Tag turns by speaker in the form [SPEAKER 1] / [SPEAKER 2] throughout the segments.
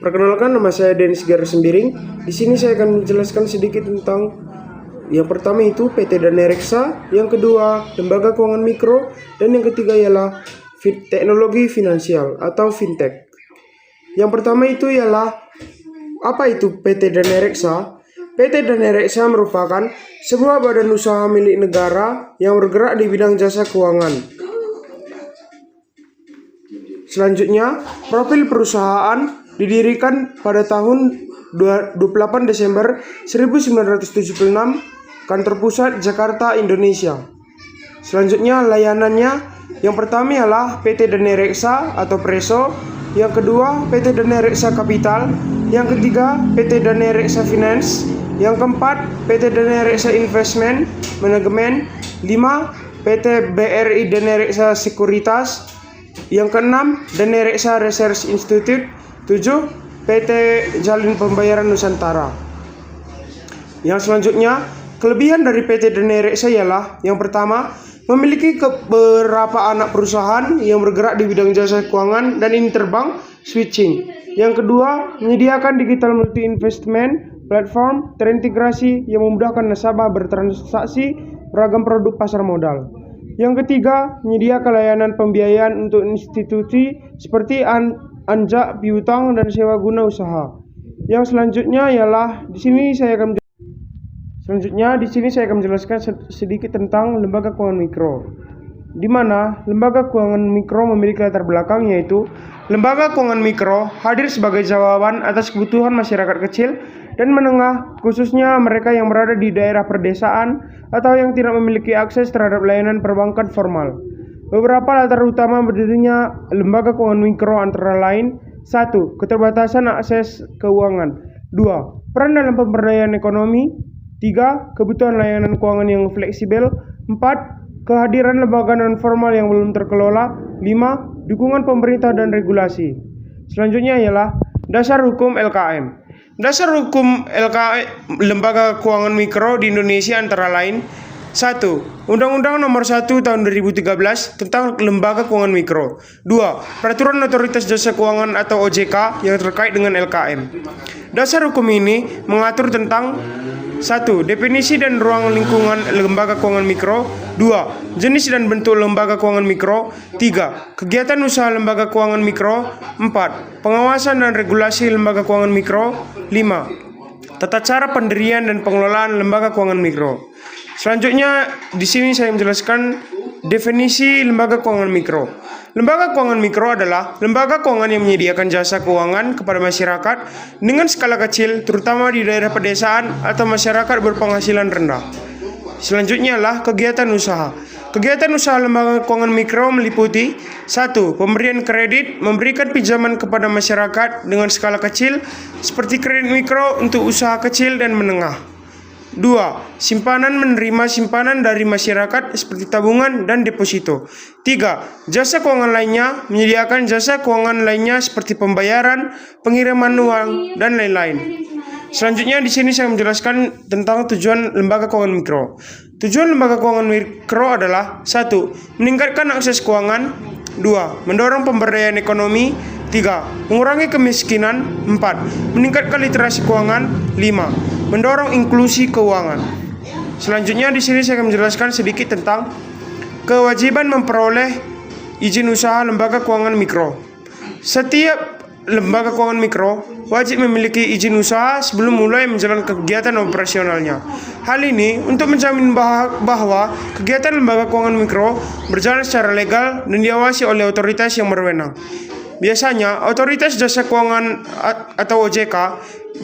[SPEAKER 1] Perkenalkan, nama saya Denis Garis Sembiring. Di sini saya akan menjelaskan sedikit tentang yang pertama itu PT Dana Reksa, yang kedua lembaga keuangan mikro, dan yang ketiga ialah teknologi finansial atau fintech. Yang pertama itu ialah apa itu PT Dana Reksa? PT Dana Reksa merupakan sebuah badan usaha milik negara yang bergerak di bidang jasa keuangan. Selanjutnya, profil perusahaan didirikan pada tahun 28 Desember 1976, kantor pusat Jakarta, Indonesia. Selanjutnya layanannya, yang pertama ialah PT Dana Reksa atau Preso, yang kedua PT Dana Reksa Capital, yang ketiga PT Dana Reksa Finance, yang keempat PT Dana Reksa Investment Management, 5 PT BRI Dana Reksa Sekuritas, yang keenam Dana Reksa Research Institute, 7 PT Jalin Pembayaran Nusantara. Yang selanjutnya, kelebihan dari PT Dana Reksa ialah yang pertama, memiliki beberapa anak perusahaan yang bergerak di bidang jasa keuangan dan interbank switching. Yang kedua, menyediakan digital multi investment platform terintegrasi yang memudahkan nasabah bertransaksi beragam produk pasar modal. Yang ketiga, menyediakan layanan pembiayaan untuk institusi seperti anjak, piutang, dan sewa guna usaha. Yang selanjutnya ialah di sini saya akan menjelaskan sedikit tentang lembaga keuangan mikro, di mana lembaga keuangan mikro memiliki latar belakang, yaitu lembaga keuangan mikro hadir sebagai jawaban atas kebutuhan masyarakat kecil dan menengah, khususnya mereka yang berada di daerah perdesaan atau yang tidak memiliki akses terhadap layanan perbankan formal. Beberapa latar utama berdirinya lembaga keuangan mikro antara lain: 1. Keterbatasan akses keuangan. 2. Peran dalam pemberdayaan ekonomi. 3. Kebutuhan layanan keuangan yang fleksibel. 4. Kehadiran lembaga non-formal yang belum terkelola. 5. Dukungan pemerintah dan regulasi. Selanjutnya ialah dasar hukum LKM. Dasar hukum LKM lembaga keuangan mikro di Indonesia antara lain: 1. Undang-Undang Nomor 1 Tahun 2013 tentang Lembaga Keuangan Mikro. 2. Peraturan Otoritas Jasa Keuangan atau OJK yang terkait dengan LKM. Dasar hukum ini mengatur tentang 1. Definisi dan ruang lingkungan lembaga keuangan mikro. 2. Jenis dan bentuk lembaga keuangan mikro. 3. Kegiatan usaha lembaga keuangan mikro. 4. Pengawasan dan regulasi lembaga keuangan mikro. 5. Tata cara pendirian dan pengelolaan lembaga keuangan mikro. Selanjutnya, di sini saya menjelaskan definisi lembaga keuangan mikro. Lembaga keuangan mikro adalah lembaga keuangan yang menyediakan jasa keuangan kepada masyarakat dengan skala kecil, terutama di daerah pedesaan atau masyarakat berpenghasilan rendah. Selanjutnya adalah kegiatan usaha. Kegiatan usaha lembaga keuangan mikro meliputi: 1. Pemberian kredit, memberikan pinjaman kepada masyarakat dengan skala kecil seperti kredit mikro untuk usaha kecil dan menengah. 2. Simpanan, menerima simpanan dari masyarakat seperti tabungan dan deposito. 3. Jasa keuangan lainnya, menyediakan jasa keuangan lainnya seperti pembayaran, pengiriman uang, dan lain-lain. Selanjutnya di sini saya menjelaskan tentang tujuan lembaga keuangan mikro. Tujuan lembaga keuangan mikro adalah: 1. Meningkatkan akses keuangan. 2. Mendorong pemberdayaan ekonomi. 3. Mengurangi kemiskinan. 4. Meningkatkan literasi keuangan. 5. Mendorong inklusi keuangan. Selanjutnya di sini saya akan menjelaskan sedikit tentang kewajiban memperoleh izin usaha lembaga keuangan mikro. Setiap lembaga keuangan mikro wajib memiliki izin usaha sebelum mulai menjalankan kegiatan operasionalnya. Hal ini untuk menjamin bahwa kegiatan lembaga keuangan mikro berjalan secara legal dan diawasi oleh otoritas yang berwenang. Biasanya, Otoritas Jasa Keuangan atau OJK,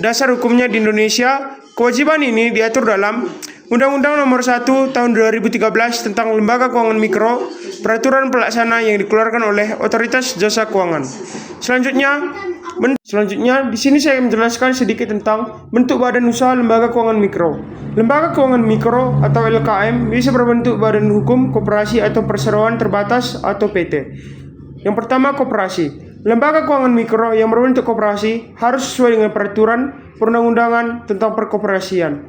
[SPEAKER 1] dasar hukumnya di Indonesia, kewajiban ini diatur dalam Undang-Undang Nomor 1 Tahun 2013 tentang Lembaga Keuangan Mikro, peraturan pelaksana yang dikeluarkan oleh Otoritas Jasa Keuangan. Selanjutnya, di sini saya menjelaskan sedikit tentang bentuk badan usaha lembaga keuangan mikro. Lembaga keuangan mikro atau LKM bisa berbentuk badan hukum, koperasi atau perseroan terbatas atau PT. Yang pertama, koperasi. Lembaga keuangan mikro yang berbentuk koperasi harus sesuai dengan peraturan perundang-undangan tentang perkoperasian.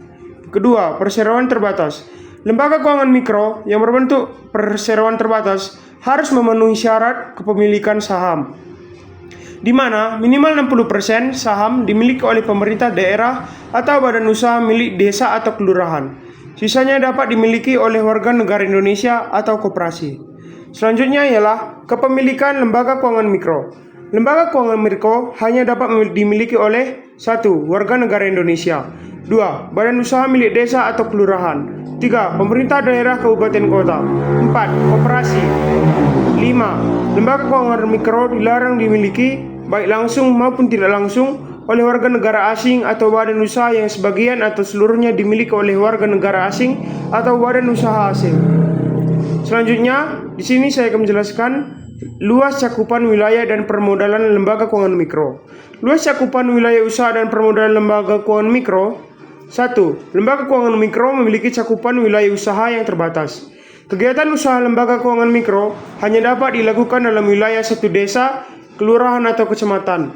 [SPEAKER 1] Kedua, perseroan terbatas. Lembaga keuangan mikro yang berbentuk perseroan terbatas harus memenuhi syarat kepemilikan saham. di mana minimal 60% saham dimiliki oleh pemerintah daerah atau badan usaha milik desa atau kelurahan. Sisanya dapat dimiliki oleh warga negara Indonesia atau koperasi. Selanjutnya ialah kepemilikan lembaga keuangan mikro. Lembaga keuangan mikro hanya dapat dimiliki oleh 1. Warga negara Indonesia, 2. Badan usaha milik desa atau kelurahan, 3. Pemerintah daerah kabupaten kota, 4. Koperasi, 5. Lembaga keuangan mikro dilarang dimiliki baik langsung maupun tidak langsung oleh warga negara asing atau badan usaha yang sebagian atau seluruhnya dimiliki oleh warga negara asing atau badan usaha asing. Selanjutnya, di sini saya akan menjelaskan luas cakupan wilayah dan permodalan lembaga keuangan mikro. Luas cakupan wilayah usaha dan permodalan lembaga keuangan mikro. 1. Lembaga keuangan mikro memiliki cakupan wilayah usaha yang terbatas. Kegiatan usaha lembaga keuangan mikro hanya dapat dilakukan dalam wilayah satu desa, kelurahan atau kecamatan.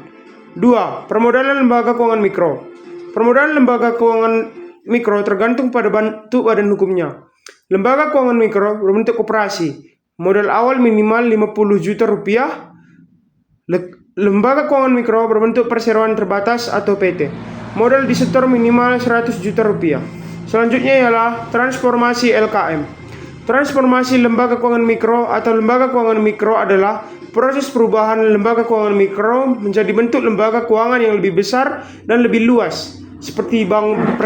[SPEAKER 1] 2. Permodalan lembaga keuangan mikro. Permodalan lembaga keuangan mikro tergantung pada bentuk badan hukumnya. Lembaga keuangan mikro berbentuk koperasi. Modal awal minimal 50 juta rupiah. Lembaga keuangan mikro berbentuk perseroan terbatas atau PT. Modal disetor minimal 100 juta rupiah. Selanjutnya ialah transformasi LKM. Transformasi lembaga keuangan mikro atau lembaga keuangan mikro adalah proses perubahan lembaga keuangan mikro menjadi bentuk lembaga keuangan yang lebih besar dan lebih luas, seperti Bank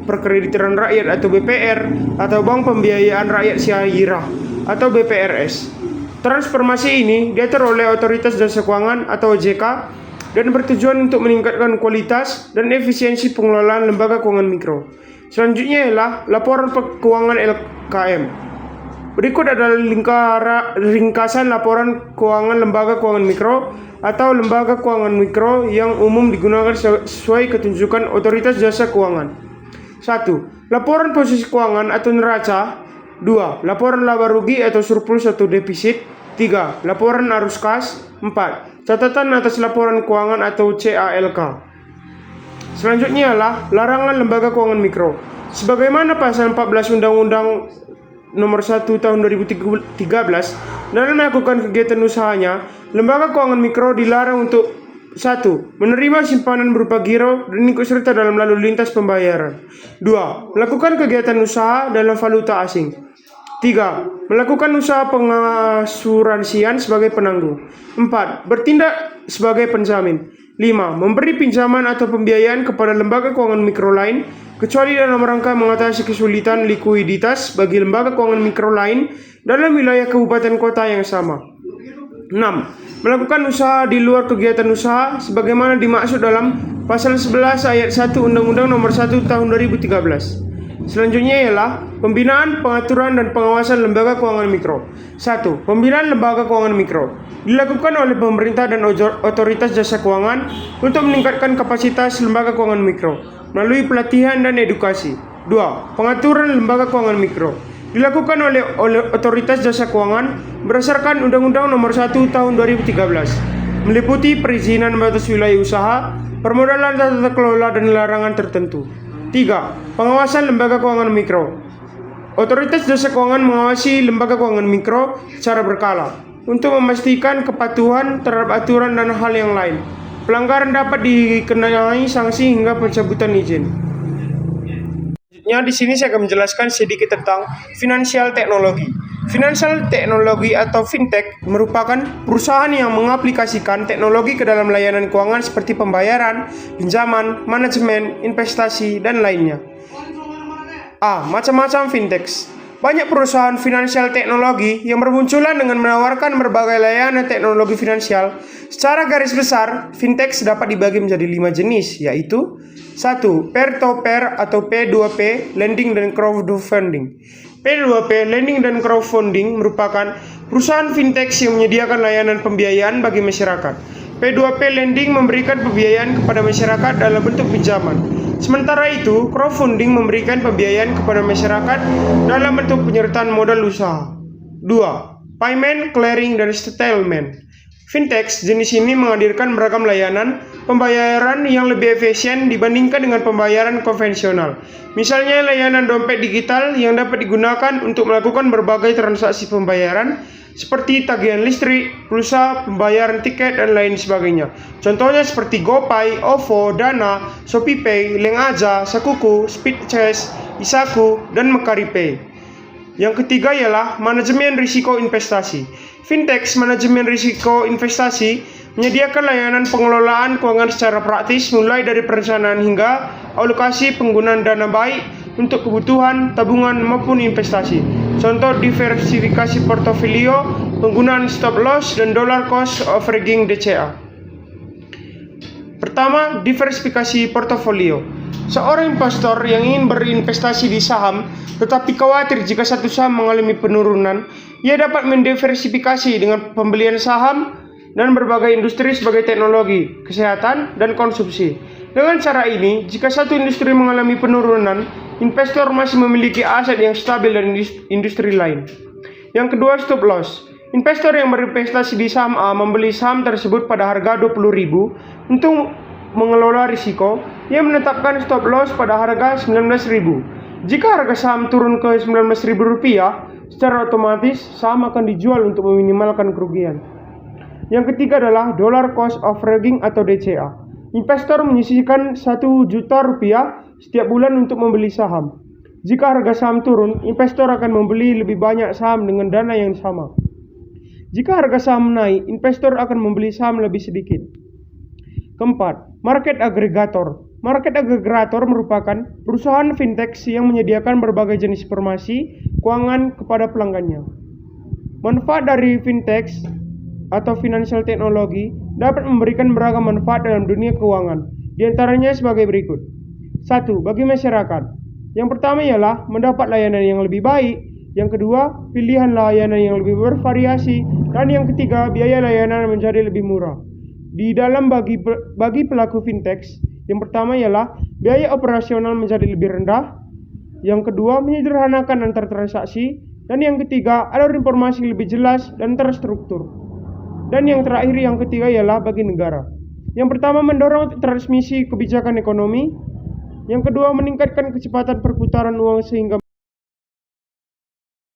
[SPEAKER 1] Perkreditiran Rakyat atau BPR atau Bank Pembiayaan Rakyat Syariah atau BPRS. Transformasi ini diatur oleh Otoritas Jasa Keuangan atau OJK dan bertujuan untuk meningkatkan kualitas dan efisiensi pengelolaan lembaga keuangan mikro. Selanjutnya ialah laporan keuangan LKM. Berikut adalah ringkasan laporan keuangan lembaga keuangan mikro atau lembaga keuangan mikro yang umum digunakan sesuai ketunjukan Otoritas Jasa Keuangan. 1. Laporan posisi keuangan atau neraca. 2. Laporan laba rugi atau surplus atau defisit. 3. Laporan arus kas. 4. Catatan atas laporan keuangan atau CALK. Selanjutnya adalah larangan lembaga keuangan mikro. Sebagaimana pasal 14 Undang-Undang Nomor 1 Tahun 2013, dalam melakukan kegiatan usahanya, lembaga keuangan mikro dilarang untuk 1. Menerima simpanan berupa giro dan ikut serta dalam lalu lintas pembayaran. 2. Melakukan kegiatan usaha dalam valuta asing. 3. Melakukan usaha pengasuransian sebagai penanggung. 4. Bertindak sebagai penjamin. 5. Memberi pinjaman atau pembiayaan kepada lembaga keuangan mikro lain, kecuali dalam rangka mengatasi kesulitan likuiditas bagi lembaga keuangan mikro lain dalam wilayah kabupaten kota yang sama. 6. Melakukan usaha di luar kegiatan usaha sebagaimana dimaksud dalam pasal 11 ayat 1 Undang-Undang Nomor 1 Tahun 2013. Selanjutnya ialah pembinaan, pengaturan, dan pengawasan lembaga keuangan mikro. 1. Pembinaan lembaga keuangan mikro dilakukan oleh pemerintah dan otoritas jasa keuangan untuk meningkatkan kapasitas lembaga keuangan mikro melalui pelatihan dan edukasi. 2. Pengaturan lembaga keuangan mikro dilakukan oleh otoritas jasa keuangan berdasarkan Undang-Undang Nomor 1 Tahun 2013, meliputi perizinan batas wilayah usaha, permodalan, tata kelola, dan larangan tertentu. 3. Pengawasan lembaga keuangan mikro. Otoritas jasa keuangan mengawasi lembaga keuangan mikro secara berkala untuk memastikan kepatuhan terhadap aturan dan hal yang lain. Pelanggaran dapat dikenai sanksi hingga pencabutan izin. Selanjutnya di sini saya akan menjelaskan sedikit tentang finansial teknologi. Finansial teknologi atau fintech merupakan perusahaan yang mengaplikasikan teknologi ke dalam layanan keuangan seperti pembayaran, pinjaman, manajemen, investasi, dan lainnya. Macam-macam fintech. Banyak perusahaan finansial teknologi yang bermunculan dengan menawarkan berbagai layanan teknologi finansial. Secara garis besar, fintech dapat dibagi menjadi 5 jenis, yaitu 1. Peer-to-peer atau P2P, lending dan crowdfunding. P2P, lending dan crowdfunding merupakan perusahaan fintech yang menyediakan layanan pembiayaan bagi masyarakat. P2P lending memberikan pembiayaan kepada masyarakat dalam bentuk pinjaman. Sementara itu, crowdfunding memberikan pembiayaan kepada masyarakat dalam bentuk penyertaan modal usaha. 2. Payment, clearing, dan settlement. Fintech jenis ini menghadirkan beragam layanan pembayaran yang lebih efisien dibandingkan dengan pembayaran konvensional. Misalnya layanan dompet digital yang dapat digunakan untuk melakukan berbagai transaksi pembayaran, seperti tagihan listrik, pulsa, pembayaran tiket, dan lain sebagainya. Contohnya seperti GoPay, OVO, Dana, ShopeePay, Lengaja, Sakuku, Speedchase, Isaku, dan MekariPay. Yang ketiga ialah manajemen risiko investasi. Fintech manajemen risiko investasi menyediakan layanan pengelolaan keuangan secara praktis mulai dari perencanaan hingga alokasi penggunaan dana baik untuk kebutuhan, tabungan maupun investasi. Contoh diversifikasi portofolio, penggunaan stop loss dan dollar cost averaging DCA. Pertama, diversifikasi portofolio. Seorang investor yang ingin berinvestasi di saham tetapi khawatir jika satu saham mengalami penurunan, ia dapat mendiversifikasi dengan pembelian saham dan berbagai industri sebagai teknologi, kesehatan, dan konsumsi. Dengan cara ini, jika satu industri mengalami penurunan, investor masih memiliki aset yang stabil dari industri lain. Yang kedua, stop loss. Investor yang berinvestasi di saham A membeli saham tersebut pada harga 20.000 untuk mengelola risiko. Ia menetapkan stop loss pada harga 19.000. Jika harga saham turun ke Rp19.000, secara otomatis saham akan dijual untuk meminimalkan kerugian. Yang ketiga adalah dollar cost averaging atau DCA. Investor menyisihkan Rp1 juta setiap bulan untuk membeli saham. Jika harga saham turun, investor akan membeli lebih banyak saham dengan dana yang sama. Jika harga saham naik, investor akan membeli saham lebih sedikit. Keempat, market aggregator. Market aggregator merupakan perusahaan fintech yang menyediakan berbagai jenis informasi keuangan kepada pelanggannya. Manfaat dari fintech atau financial technology dapat memberikan beragam manfaat dalam dunia keuangan. Di antaranya sebagai berikut. 1. Bagi masyarakat. Yang pertama ialah mendapat layanan yang lebih baik. Yang kedua, pilihan layanan yang lebih bervariasi. Dan yang ketiga, biaya layanan menjadi lebih murah. Di dalam bagi pelaku fintech, yang pertama ialah biaya operasional menjadi lebih rendah. Yang kedua, menyederhanakan antar transaksi. Dan yang ketiga, alur informasi lebih jelas dan terstruktur. Dan yang terakhir, yang ketiga ialah bagi negara. Yang pertama, mendorong transmisi kebijakan ekonomi. Yang kedua, meningkatkan kecepatan perputaran uang sehingga